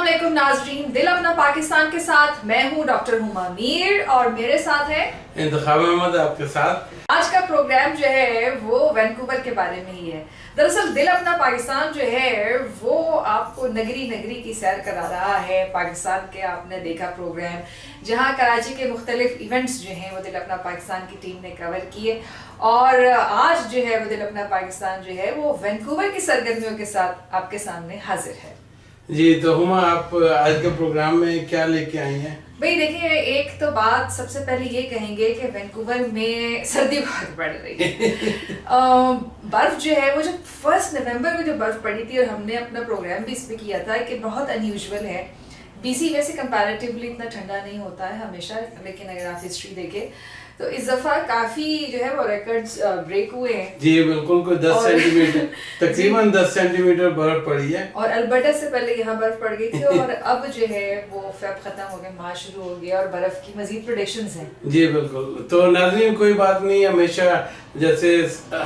अस्सलाम वालेकुम नाज़रीन, दिल अपना पाकिस्तान के साथ मैं हूँ डॉक्टर हुमा मीर और मेरे साथ है इंतखाब अहमद आपके साथ। आज का प्रोग्राम जो है वो वैंकूवर के बारे में ही है। दरअसल दिल अपना पाकिस्तान जो है वो आपको नगरी नगरी की सैर करा रहा है। पाकिस्तान के आपने देखा प्रोग्राम जहां कराची के मुख्तलिफ इवेंट्स जो हैं वो दिल अपना पाकिस्तान की टीम ने कवर किए और आज जो है वो दिल अपना पाकिस्तान जो है वो वैंकूवर की सरगर्मियों के साथ आपके सामने हाजिर है। जी तो हुमा, आप आज के प्रोग्राम में क्या लेके आई हैं? भाई देखिए, एक तो बात सबसे पहले ये कहेंगे कि वैंकूवर में सर्दी बहुत पड़ रही है। बर्फ जो है वो जो 1 नवंबर को जो बर्फ पड़ी थी और हमने अपना प्रोग्राम भी इस पे किया था कि बहुत अनयूजुअल है। बीसी वैसे कंपैरेटिवली इतना ठंडा नहीं होता है हमेशा, लेकिन अगर आप हिस्ट्री देखें तो इस दफा काफी जो है वो रिकॉर्ड्स ब्रेक हुए हैं। जी बिल्कुल, कोई 10 सेंटीमीटर तकरीबन 10 सेंटीमीटर बर्फ पड़ी है और अल्बर्टा से पहले यहाँ बर्फ पड़ गई थी और अब जो है वो फेब खत्म हो गया, मार्च शुरू हो गया और बर्फ की मजीद प्रेडिक्शंस हैं। जी बिल्कुल, तो नाज़रीन कोई बात नहीं, हमेशा जैसे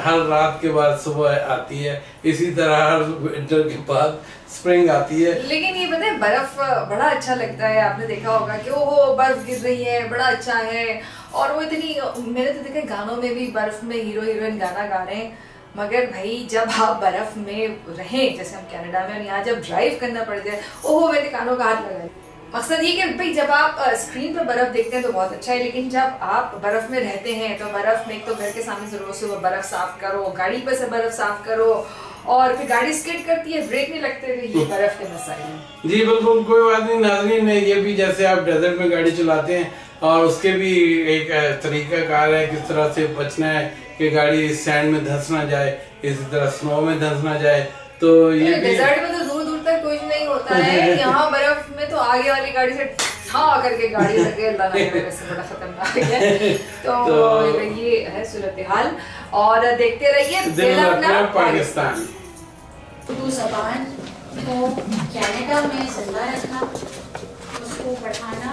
हर रात के बाद सुबह आती है, इसी तरह हर विंटर के बाद स्प्रिंग आती है। लेकिन ये पता है बर्फ बड़ा अच्छा लगता है। आपने देखा होगा कि ओहो बर्फ गिर रही है, बड़ा अच्छा है। और वो इतनी, मैंने तो देखा गानों में भी बर्फ में हीरो हीरोइन गाना गा रहे हैं, मगर भाई जब आप बर्फ में रहें, जैसे हम कनाडा में, और यहाँ जब ड्राइव करना पड़ जाए, ओहो मैंने कानों का हाथ लगाया। मकसद ये कि भाई जब आप स्क्रीन पर बर्फ देखते हैं तो बहुत अच्छा है, लेकिन जब आप बर्फ में रहते हैं तो बर्फ में एक तो घर के सामने से रोज सुबह बर्फ साफ करो, गाड़ी पर से बर्फ साफ करो, और फिर गाड़ी स्किड करती है, ब्रेक नहीं लगते, तो ये बर्फ के मसाइल हैं। जी बिल्कुल, कोई बात नहीं नाज़रीन, ये भी जैसे आप डेजर्ट में गाड़ी चलाते हैं और उसके भी एक तरीका कार है किस तरह से बचना है कि गाड़ी सैंड में धंस ना जाए, इसी तरह स्नो में धंस ना जाए। तो ये डेजर्ट में तो दूर दूर तक कुछ नहीं होता है, यहाँ बर्फ में तो आगे वाली गाड़ी से हाँ करके गाड़ी लगे, अल्लाह ना करे, वैसे बड़ा खतरनाक है। तो ये है सूरत हाल और देखते रहिए दिल अपना पाकिस्तान। उर्दू ज़बान को कनाडा में जिंदा रखना, उसको बढ़ाना,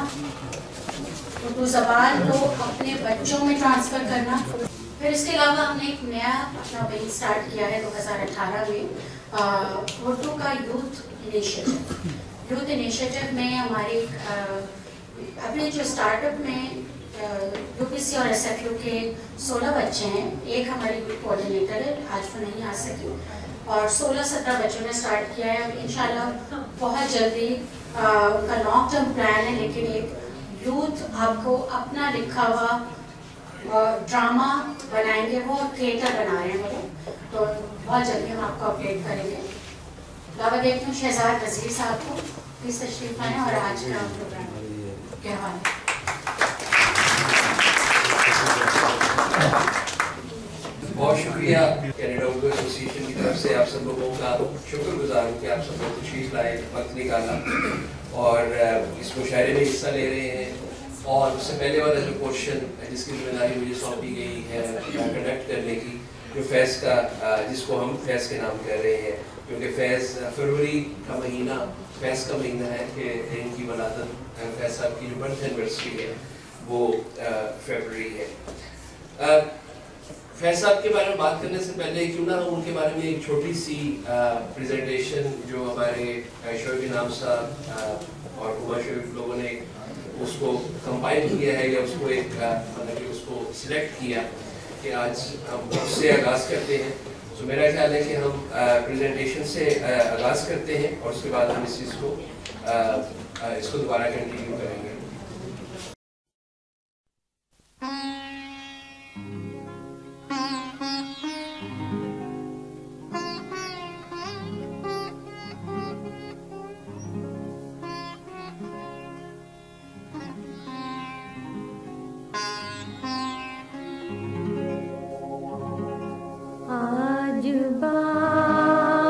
उर्दू ज़बान को अपने बच्चों में ट्रांसफ़र करना। फिर इसके अलावा हमने एक नया अपना बिल स्टार्ट किया है 2018 में, उर्दू का यूथ इनिशिएटिव में हमारी अपने जो स्टार्टअप में यूपीसी और एसएफयू के 16 बच्चे हैं। एक हमारी ग्रुप कोऑर्डिनेटर है, आज वो नहीं आ सकी, और 16-17 बच्चों ने स्टार्ट किया है। इंशाल्लाह बहुत जल्दी उनका लॉन्ग टर्म प्लान है, लेकिन एक यूथ आपको अपना लिखा हुआ ड्रामा बनाएंगे, वो थिएटर बना रहे हैं वो, तो बहुत जल्दी हम आपको अपडेट करेंगे। दावा देखती हूँ शहजाद वजीर साहब को, प्लीज तशरीफ लाएं और आज का प्रोग्राम क्या हाल है। बहुत शुक्रिया कनाडा उर्दू एसोसिएशन की तरफ से आप सब लोगों का शुक्रगुजार हूँ कि आप सब लोग तशरीफ लाए, वक्त निकाला और इस मुशायरे में हिस्सा ले रहे हैं। और उससे पहले वाला जो क्वेश्चन जिसकी जिम्मेदारी मुझे सौंपी गई है कंडक्ट करने की, जो फैज़ का, जिसको हम फैज़ के नाम कर रहे हैं, क्योंकि फैज़ फरवरी का महीना फैज़ का महीना है कि इनकी वलादत, फैज़ साहब की जो बर्थ एनिवर्सरी है वो फरवरी है। फैज़ साहब के बारे में बात करने से पहले क्यों ना हम उनके बारे में एक छोटी सी प्रेजेंटेशन जो हमारे शोएब इनाम साहब और हुमा शरीफ लोगों ने उसको कंपाइल किया है, या उसको एक मतलब कि उसको सिलेक्ट किया कि आज हम उससे आगाज़ करते हैं। तो मेरा ख्याल है कि हम प्रेजेंटेशन से आगाज़ करते हैं और उसके बाद हम इस चीज़ को इसको दोबारा कंटिन्यू करेंगे।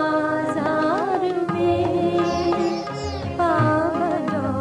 बाजार में पावलो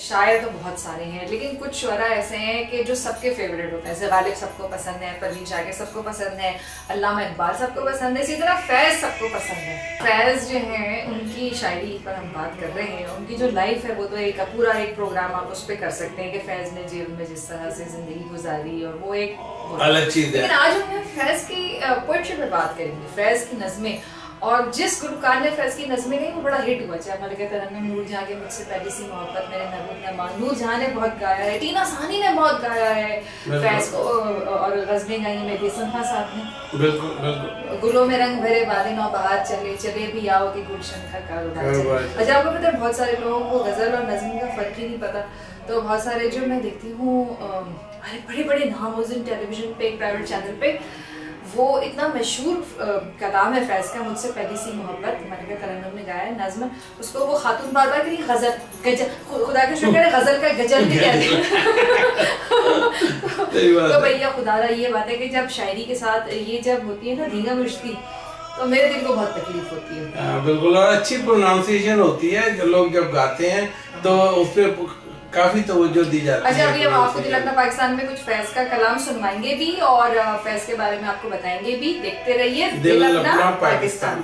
शायर तो बहुत सारे हैं, लेकिन कुछ शुअरा ऐसे हैं कि जो सबके फेवरेट होते हैं। जैसे गालिब सबको पसंद है, परवीन शाकिर सबको पसंद है, अल्लामा इकबाल सबको पसंद है, इसी तरह फैज़ सबको पसंद है। फैज़ जो हैं उनकी शायरी पर हम बात कर रहे हैं। उनकी जो लाइफ है वो तो एक पूरा एक प्रोग्राम आप उस पर कर सकते हैं कि फैज़ ने जेल में जिस तरह से ज़िंदगी गुजारी, और वो एक अलग चीज़ है। लेकिन आज हम फैज़ की पोइट्री पर बात करेंगे, फैज़ की नज़में। और जिस गुलकार ने फैज़ की नज़में नहीं वो बड़ा हिट हुआ, चाहे मलिका तरन्नुम, नूर जहाँ के मुझसे पहली सी मोहब्बत, मेरे महबूब ने मान, नूर जहाँ ने बहुत गाया है, टीना सानी ने बहुत गाया है फैज़ को, और गज़लें गाई में बेसन खां साहब ने। बिल्कुल बिल्कुल। गुलों में रंग भरे वादे नौ बहार चले, चले भी आओ कि गुलशन का कारोबार चले। अच्छा, आपको पता है बहुत सारे लोगों को गज़ल और नज़म का फ़र्क ही नहीं पता। तो बहुत सारे जो मैं देखती हूँ बड़े बड़े नाम उस दिन टेलीविजन पे, एक प्राइवेट चैनल पे, वो इतना मशहूर कलाम है फैज़ का, मुझसे पहली सी मोहब्बत, मलिका तरन्नुम ने गाया है नज़्म, उसको वो खातून बार बार कहीं गज़ल, गजल, खुदा का शुक्र है गज़ल का गजल भी कहते हैं। तो भैया खुदारा ये बात है कि जब शायरी के साथ ये जब होती है ना धींगा मुश्ती, तो मेरे दिल को बहुत तकलीफ होती है। बिल्कुल, और अच्छी प्रोनाउंसिएशन होती है, जो लोग जब गाते हैं तो उस पर काफी तवज्जो दी जाती है। अच्छा, अभी हम आपको दिल अपना पाकिस्तान में कुछ फैज़ का कलाम सुनवाएंगे भी और फैज़ के बारे में आपको बताएंगे भी। देखते रहिए दिल अपना पाकिस्तान।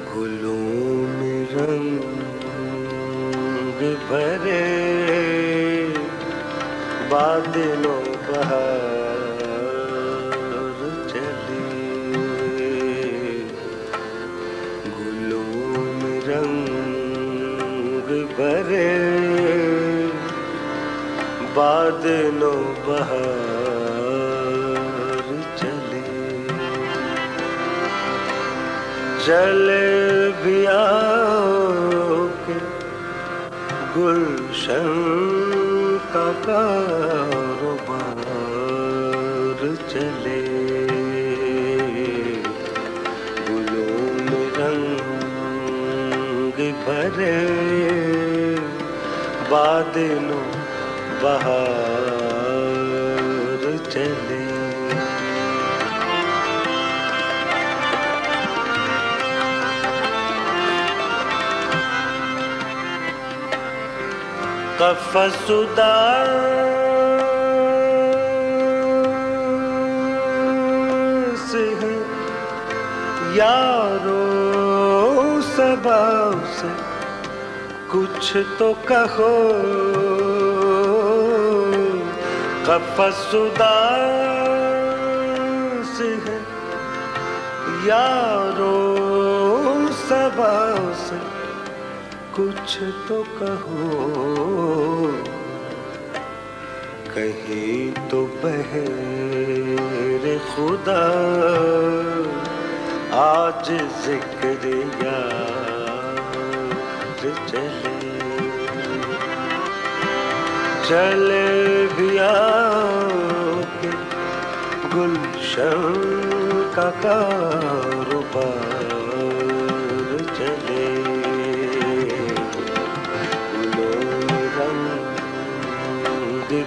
गुलों में रंग भरे बादलों बहार चली, गुलों में रंग भरे बादलों बहार चले, चले भी आओ के गुलशन का कारोबार चले, गुलों में रंग भरे बादलों बहार चले। कफ़सुदास है यारो सबब से कुछ तो कहो, कफ़सुदास है यारो सबब से कुछ तो कहो, कहीं तो बहरे खुदा आज जिक्र यार चले, चले भी आओ के गुलशन का कारोबार चले,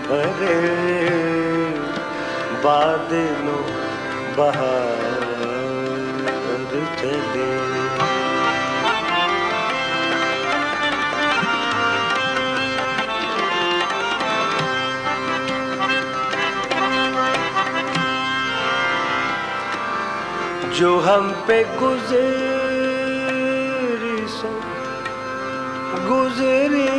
भरे बादलों बहार चले। जो हम पे गुज़री सो गुज़री,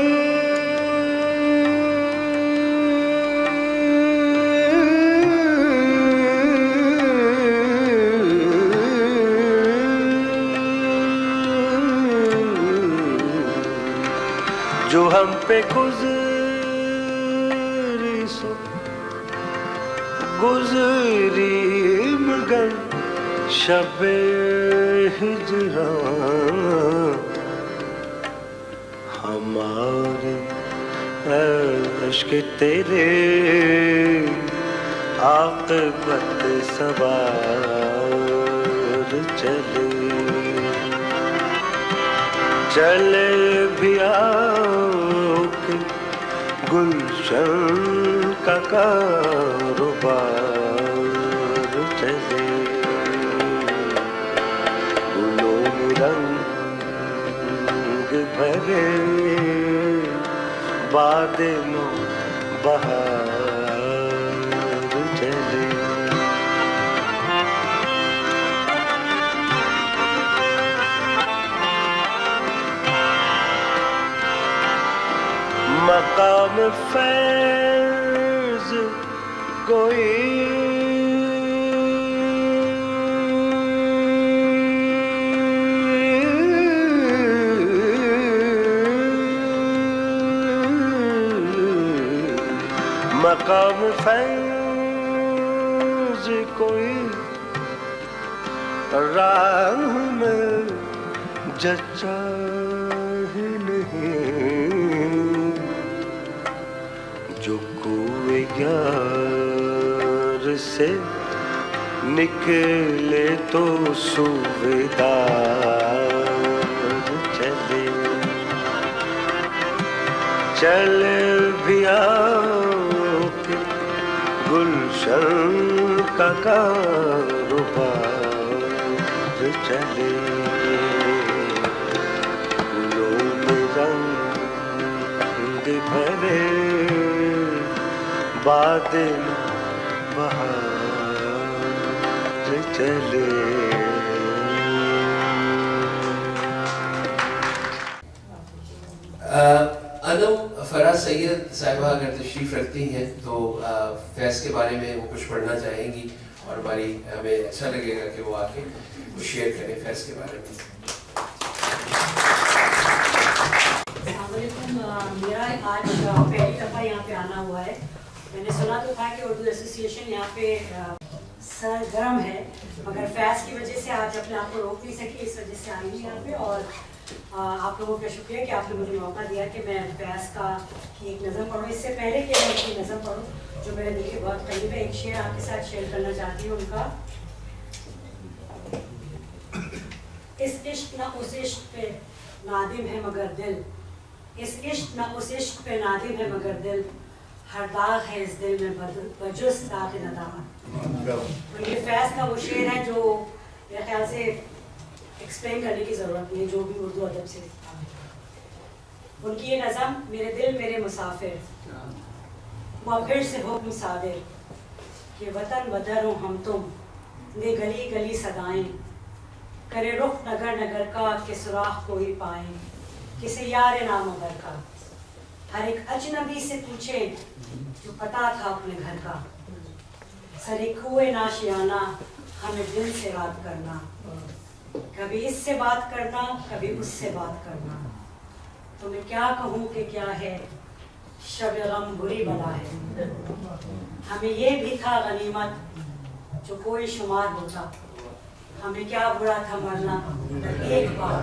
जो हम पे गुज़री सो गुज़री, मगर शबे हिजरां हमारे अश्क तेरे आक़िबत सवार चले, चले भी आओ के गुलशन का कारोबार चले, गुलों में रंग भरे बादलों बहार चले। मकाम फैज़ कोई मकाम फैज़ कोई राह में जचा ही नहीं, यार से निकले तो सूबेदार चले, चले भी आओ कि गुलशन का कारोबार चले, फूलों में रंग भरे बादल बहार चले। अदम फराज सैयद साहिबा अगर तशरीफ रखती हैं तो फैज़ के बारे में वो कुछ पढ़ना चाहेंगी और हमें अच्छा लगेगा कि वो आके वो शेयर करें फैज़ के बारे में। मेरा आज पहली दफ़ा यहाँ पे आना हुआ है। मैंने सुना तो था कि उर्दू एसोसिएशन यहाँ पे सरगर्म है, मगर फैज़ की वजह से आज अपने आप को रोक नहीं सकी, इस वजह से आई हूँ यहाँ पे। और आप लोगों का शुक्रिया कि आपने मुझे मौका दिया कि मैं फैज़ का की एक नज़म पढ़ूँ। इससे पहले कि मैं उसकी नज़म पढ़ूँ जो मेरे दिल के बहुत करीब है, एक शेर आपके साथ शेयर करना चाहती हूँ उनका। इस इश्क न उस इश्क पे नादिम है मगर दिल, इस इश्क न उस इश्क पे नादिम है मगर दिल, हर दाग है इस दिल में बजुज़ दाग नदामत। तो ये फैज़ का वो शेर है जो मेरे ख्याल से एक्सप्लेन करने की ज़रूरत नहीं है, जो भी उर्दू अदब से उनकी ये नज़म। मेरे दिल मेरे मुसाफिर मुआफिर से हुक्म सादिर, कि वतन बदर हो हम तुम दे गली गली सदाएं, करे रुख नगर नगर का कि सुराख कोई पाए, किसे यार नामगर का हर एक अजनबी से पूछे जो पता था अपने घर का, सरे कुए नाशियाना हमें दिल से बात करना, कभी इससे बात करना कभी उससे बात करना, तो मैं क्या कहूँ कि क्या है शब गम बुरी बला है, हमें ये भी था गनीमत जो कोई शुमार होता, हमें क्या बुरा था मरना एक बार।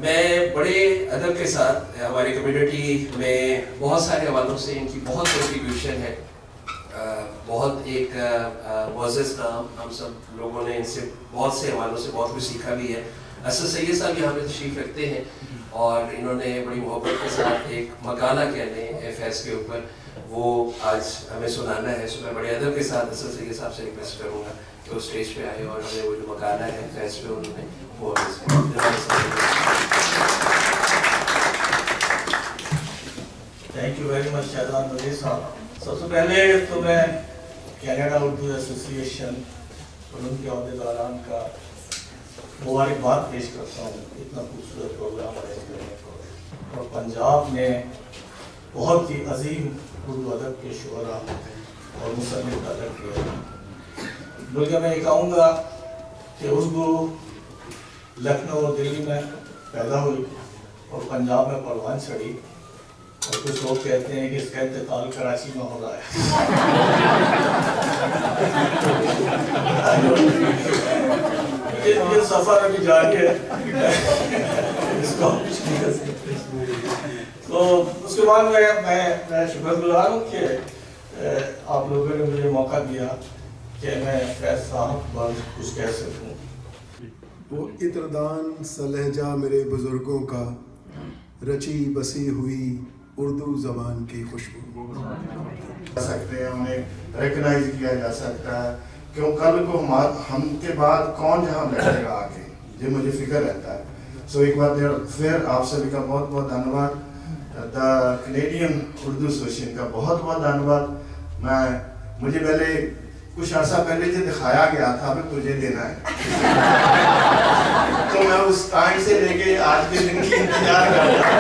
मैं बड़े अदब के साथ हमारी कम्युनिटी में बहुत सारे हवालों से इनकी बहुत कंट्रीब्यूशन है, बहुत एक मुअज़्ज़ज़ नाम, हम सब लोगों ने इनसे बहुत से हवालों से बहुत कुछ सीखा भी है। असद सैयद साहब यहाँ पे तशरीफ़ रखते हैं और इन्होंने बड़ी मोहब्बत के साथ एक मकाला कह लें फैज़ के ऊपर, वो आज हमें सुनाना है। सो मैं बड़े अदब के साथ असद सैयद साहब से रिक्वेस्ट करूँगा कि वो स्टेज पे आए और हमें वो जो मकाला है फैज़ पे उन्होंने वो thank you very much Shahjan Nazir sahab. सबसे पहले तो मैं कनाडा उर्दू एसोसिएशन और उनके अहदेदारान का मुबारकबाद पेश करता हूँ इतना खूबसूरत प्रोग्राम अरेंज करने को, और पंजाब में बहुत ही अजीम उर्दू अदब के शुअरा और मुसन्निफ पैदा किए। बल्कि मैं ये कहूँगा कि उर्दू लखनऊ और दिल्ली में पैदा हुई और पंजाब में परवान चढ़ी, और कुछ लोग कहते हैं कि इसका इंतकाल कराची में हो रहा है। ये सफर अभी जारी है, इसको तो उसके बाद मैं शुक्रगुजार हूँ कि आप लोगों ने मुझे मौका दिया कि मैं फैज़ साहब पर कुछ कह सकूँ। वो इत्रदान सा लहजा मेरे बुजुर्गों का, रची बसी हुई उर्दू ज़बान की खुशबू सकते हैं, उन्हें रिकग्नाइज किया जा सकता है। क्यों कल को हम के बाद कौन जहाँ बैठेगा आके, ये मुझे फिक्र रहता है। सो एक बार फिर आप सभी का बहुत बहुत धन्यवाद। द कैनेडियन उर्दू एसोसिएशन का बहुत बहुत धन्यवाद। मुझे पहले कुछ अर्सा पहले जो दिखाया गया था अभी तुझे देना है तो मैं उस टाइम से लेके आज के दिन की इंतजार कर रहा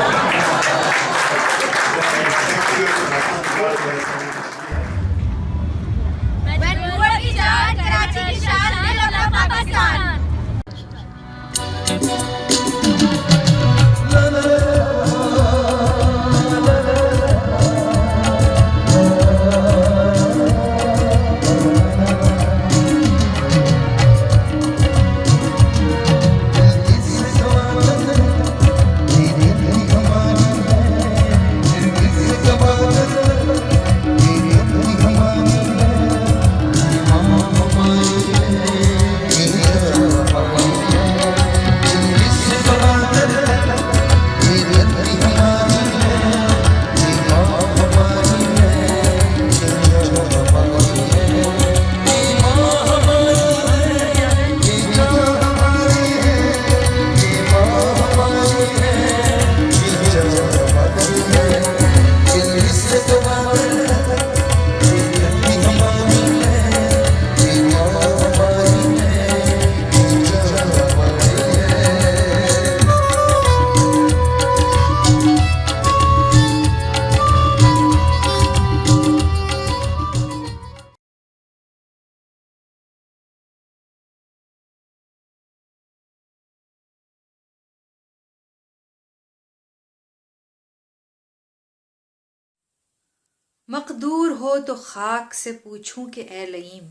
मकदूर हो तो खाक से पूछूं कि ए लईम,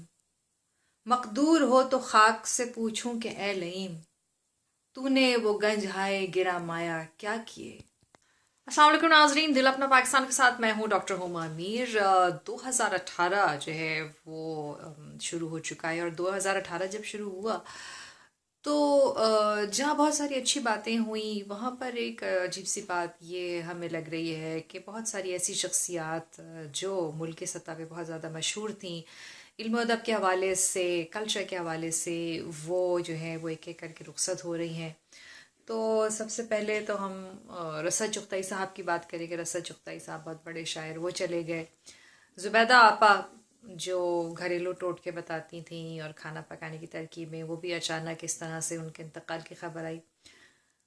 मकदूर हो तो खाक से पूछूं कि ए लईम, तूने वो गंज हाय गिरा माया क्या किए। अस्सलाम वालेकुम नाज़रीन, दिल अपना पाकिस्तान के साथ मैं हूँ डॉक्टर हुमा मीर। 2018 जो है वो शुरू हो चुका है और 2018 जब शुरू हुआ तो जहाँ बहुत सारी अच्छी बातें हुई वहाँ पर एक अजीब सी बात ये हमें लग रही है कि बहुत सारी ऐसी शख्सियात जो मुल्क की सतह पे बहुत ज़्यादा मशहूर थी इल्म अदब के हवाले से, कल्चर के हवाले से, वो जो है वो एक एक करके रुखसत हो रही हैं। तो सबसे पहले तो हम रसद चुगताई साहब की बात करेंगे। रसद चुगताई साहब बहुत बड़े शायर, वो चले गए। ज़ुबैदा आपा जो घरेलू टोटके बताती थीं और खाना पकाने की तरकीबें, वो भी अचानक इस तरह से उनके इंतकाल की खबर आई।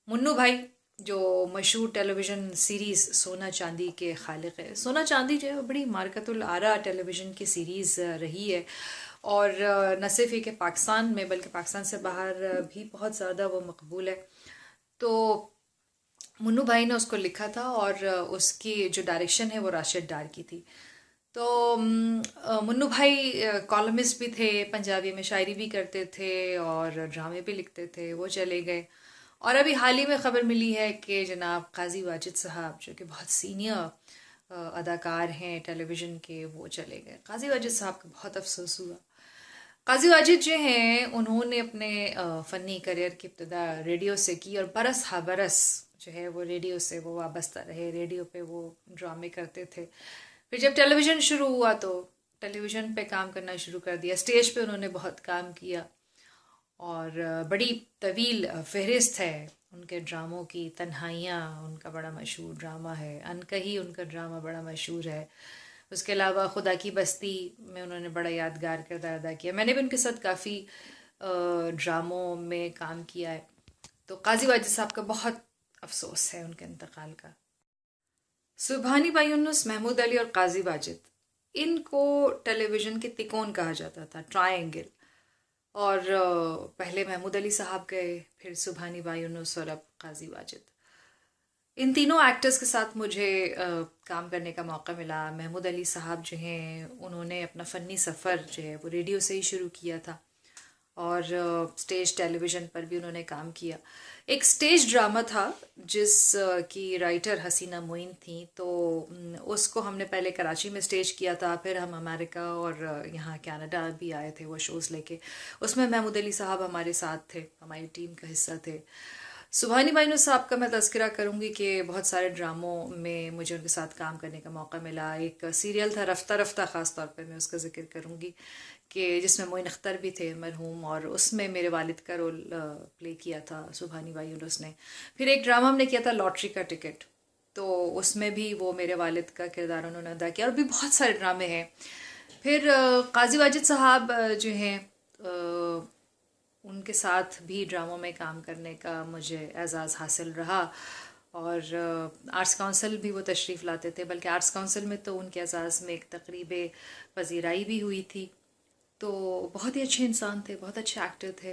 मुन्नू भाई जो मशहूर टेलीविज़न सीरीज़ सोना चांदी के खालिक है। सोना चांदी जो है वो बड़ी मारकतुल आरा टेलीविज़न की सीरीज़ रही है और न सिर्फ ये कि पाकिस्तान में बल्कि पाकिस्तान से बाहर भी बहुत ज़्यादा वो मकबूल है। तो मुन्नू भाई ने उसको लिखा था और उसकी जो डायरेक्शन है वो राशिद डार की थी। तो मुन्नू भाई कॉलमिस्ट भी थे, पंजाबी में शायरी भी करते थे और ड्रामे भी लिखते थे। वो चले गए और अभी हाल ही में ख़बर मिली है कि जनाब काजी वाजिद साहब जो कि बहुत सीनियर अदाकार हैं टेलीविज़न के, वो चले गए। काजी वाजिद साहब का बहुत अफसोस हुआ। काजी वाजिद जो हैं उन्होंने अपने फ़नी करियर की इब्तिदा रेडियो से की और बरस हा बरस जो है वो रेडियो से वो वाबस्ता रहे। रेडियो पे वो ड्रामे करते थे। फिर जब टेलीविज़न शुरू हुआ तो टेलीविज़न पे काम करना शुरू कर दिया। स्टेज पे उन्होंने बहुत काम किया और बड़ी तवील फहरिस्त है उनके ड्रामों की। तन्हाइयाँ उनका बड़ा मशहूर ड्रामा है, अनकही उनका ड्रामा बड़ा मशहूर है। उसके अलावा खुदा की बस्ती में उन्होंने बड़ा यादगार किरदार अदा किया। मैंने भी उनके साथ काफ़ी ड्रामों में काम किया है। तो काजी वाजिद साहब का बहुत अफसोस है उनके इंतकाल का। सुबहानी बाई यूनुस, महमूद अली और काजी वाजिद, इनको टेलीविज़न के तिकोन कहा जाता था, ट्रायंगल। और पहले महमूद अली साहब गए, फिर सुबहानी बाई यूनुस और अब काजी वाजिद। इन तीनों एक्टर्स के साथ मुझे काम करने का मौका मिला। महमूद अली साहब जो हैं उन्होंने अपना फ़नी सफ़र जो है वो रेडियो से ही शुरू किया था और स्टेज टेलीविज़न पर भी उन्होंने काम किया। एक स्टेज ड्रामा था जिस की राइटर हसीना मोइन थी, तो उसको हमने पहले कराची में स्टेज किया था, फिर हम अमेरिका और यहाँ कनाडा भी आए थे वो शोज़ लेके। उसमें महमूद अली साहब हमारे साथ थे, हमारी टीम का हिस्सा थे। सुबहानी बाई यूनुस साहब का मैं तज़किरा करूँगी कि बहुत सारे ड्रामों में मुझे उनके साथ काम करने का मौका मिला। एक सीरियल था रफ्ता रफ्ता, ख़ास तौर पे मैं उसका ज़िक्र करूँगी कि जिसमें मोइन अख्तर भी थे मरहूम, और उसमें मेरे वालिद का रोल प्ले किया था सुबहानी बाई यूनुस ने। फिर एक ड्रामा हमने किया था लॉटरी का टिकट, तो उसमें भी वो मेरे वालिद का किरदार उन्होंने अदा किया। और भी बहुत सारे ड्रामे हैं। फिर काजी वाजिद साहब जो हैं उनके साथ भी ड्रामों में काम करने का मुझे एजाज़ हासिल रहा और आर्ट्स काउंसिल भी वो तशरीफ़ लाते थे, बल्कि आर्ट्स काउंसिल में तो उनके एजाज़ में एक तकरीब पज़ीराई भी हुई थी। तो बहुत ही अच्छे इंसान थे, बहुत अच्छे एक्टर थे।